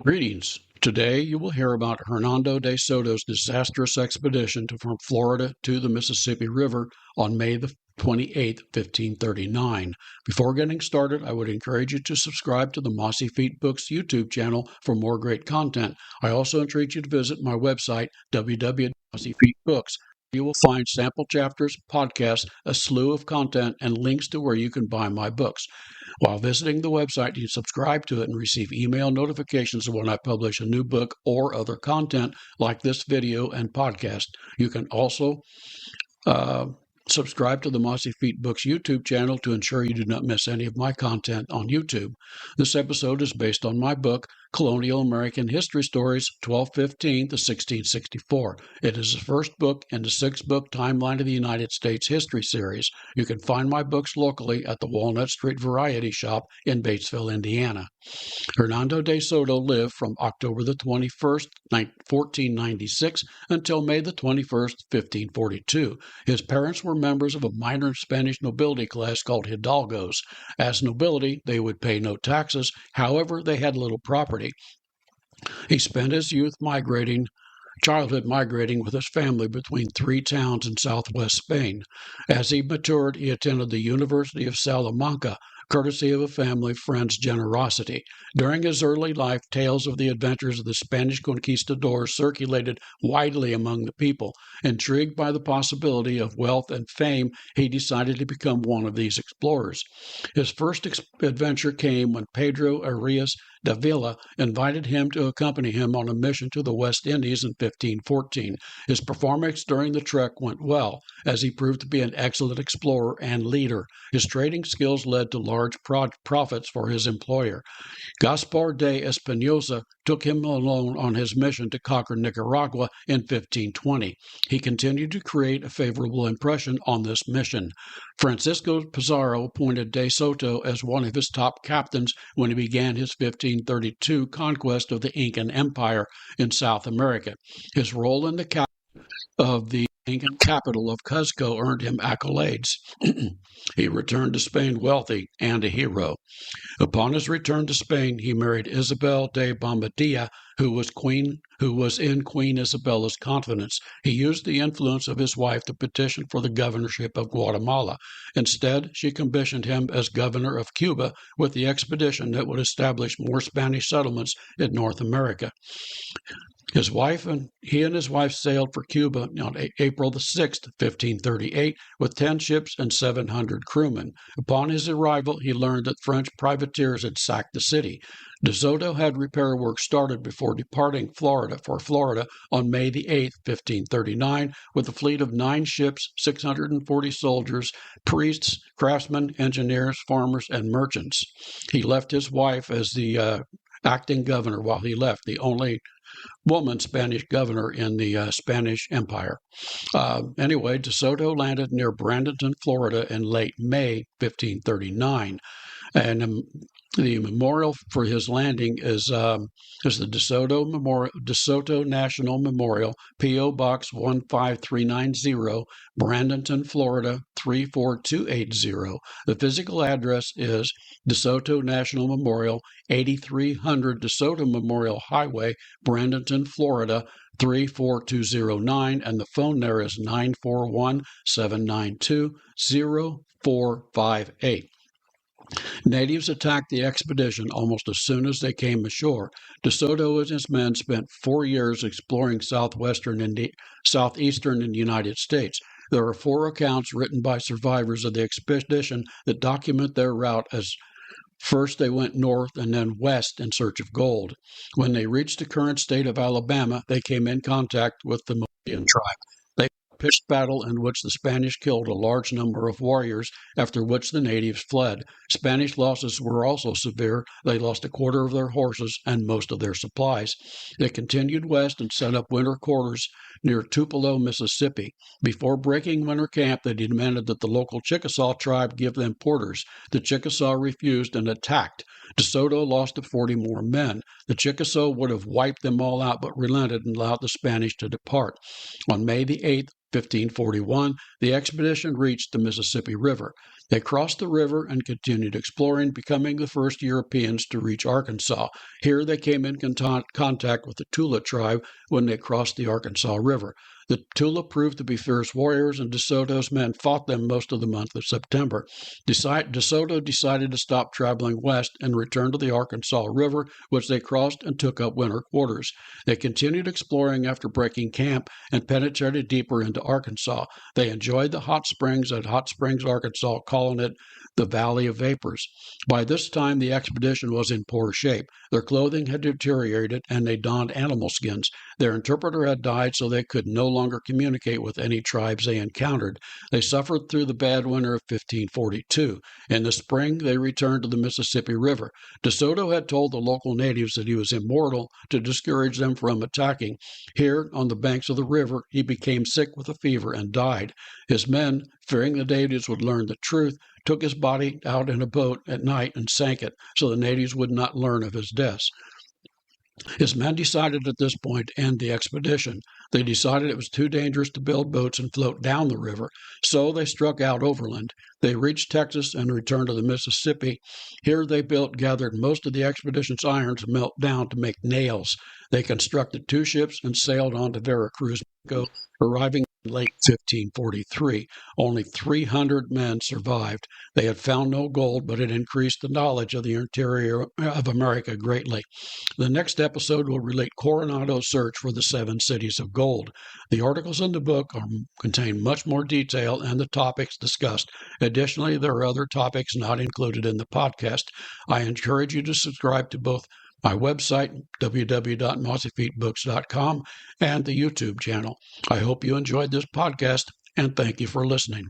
Greetings. Today you will hear about Hernando De Soto's disastrous expedition from Florida to the Mississippi River on May the 28th, 1539. Before getting started, I would encourage you to subscribe to the Mossy Feet Books YouTube channel for more great content. I also encourage you to visit my website, www.mossyfeetbooks. You will find sample chapters, podcasts, a slew of content, and links to where you can buy my books. While visiting the website, you subscribe to it and receive email notifications when I publish a new book or other content like this video and podcast. You can also uh, subscribe to the Mossy Feet Books YouTube channel to ensure you do not miss any of my content on YouTube. This episode is based on my book, Colonial American History Stories, 1215 to 1664. It is the first book in the six-book Timeline of the United States History series. You can find my books locally at the Walnut Street Variety Shop in Batesville, Indiana. Hernando De Soto lived from October the 21st, 1496 until May the 21st, 1542. His parents were members of a minor Spanish nobility class called hidalgos. As nobility, they would pay no taxes. However, they had little property. He spent his childhood migrating with his family between three towns in southwest Spain. As he matured, he attended the University of Salamanca, courtesy of a family friend's generosity. During his early life, tales of the adventures of the Spanish conquistadors circulated widely among the people. Intrigued by the possibility of wealth and fame, he decided to become one of these explorers. His first adventure came when Pedro Arias Davila invited him to accompany him on a mission to the West Indies in 1514. His performance during the trek went well, as he proved to be an excellent explorer and leader. His trading skills led to large profits for his employer. Gaspar de Espinosa took him alone on his mission to conquer Nicaragua in 1520. He continued to create a favorable impression on this mission. Francisco Pizarro appointed De Soto as one of his top captains when he began his 1532 conquest of the Incan Empire in South America. His role in the capture of the Incan capital of Cuzco earned him accolades. He returned to Spain wealthy and a hero. Upon his return to Spain, he married Isabel de Bombadilla, who was in Queen Isabella's confidence. He used the influence of his wife to petition for the governorship of Guatemala. Instead, she commissioned him as governor of Cuba with the expedition that would establish more Spanish settlements in North America. He and his wife sailed for Cuba on April the 6th, 1538, with 10 ships and 700 crewmen. Upon his arrival, he learned that French privateers had sacked the city. De Soto had repair work started before departing for Florida on May the 8th, 1539, with a fleet of 9 ships, 640 soldiers, priests, craftsmen, engineers, farmers, and merchants. He left his wife as the acting governor while he left, the only woman Spanish governor in the Spanish Empire. Anyway, De Soto landed near Bradenton, Florida in late May 1539. And the memorial for his landing is the De Soto National Memorial, P.O. Box 15390, Bradenton, Florida 34280. The physical address is De Soto National Memorial, 8300 De Soto Memorial Highway, Bradenton, Florida 34209, and the phone there is 941-792-0458. Natives attacked the expedition almost as soon as they came ashore. De Soto and his men spent 4 years exploring southeastern United States. There are 4 accounts written by survivors of the expedition that document their route as first they went north and then west in search of gold. When they reached the current state of Alabama, they came in contact with the Mohican tribe. They pitched battle in which the Spanish killed a large number of warriors, after which the natives fled. Spanish losses were also severe. They lost a quarter of their horses and most of their supplies. They continued west and set up winter quarters near Tupelo, Mississippi. Before breaking winter camp, they demanded that the local Chickasaw tribe give them quarters. The Chickasaw refused and attacked. De Soto lost to 40 more men. The Chickasaw would have wiped them all out, but relented and allowed the Spanish to depart. On May the 8th, 1541, the expedition reached the Mississippi River. They crossed the river and continued exploring, becoming the first Europeans to reach Arkansas. Here they came in contact with the Tula tribe when they crossed the Arkansas River. The Tula proved to be fierce warriors, and De Soto's men fought them most of the month of September. De Soto decided to stop traveling west and return to the Arkansas River, which they crossed and took up winter quarters. They continued exploring after breaking camp and penetrated deeper into Arkansas. They enjoyed the hot springs at Hot Springs, Arkansas, calling it the Valley of Vapors. By this time, the expedition was in poor shape. Their clothing had deteriorated, and they donned animal skins. Their interpreter had died, so they could no longer communicate with any tribes they encountered. They suffered through the bad winter of 1542. In the spring, they returned to the Mississippi River. De Soto had told the local natives that he was immortal to discourage them from attacking. Here, on the banks of the river, he became sick with a fever and died. His men, fearing the natives would learn the truth, took his body out in a boat at night and sank it so the natives would not learn of his death. His men decided at this point to end the expedition. They decided it was too dangerous to build boats and float down the river, so they struck out overland. They reached Texas and returned to the Mississippi. Here they gathered most of the expedition's iron to melt down to make nails. They constructed 2 ships and sailed on to Veracruz, Mexico, arriving in late 1543. Only 300 men survived. They had found no gold, but it increased the knowledge of the interior of America greatly. The next episode will relate Coronado's search for the 7 cities of gold. The articles in the book contain much more detail and the topics discussed. Additionally, there are other topics not included in the podcast. I encourage you to subscribe to both my website, www.mossyfeetbooks.com, and the YouTube channel. I hope you enjoyed this podcast, and thank you for listening.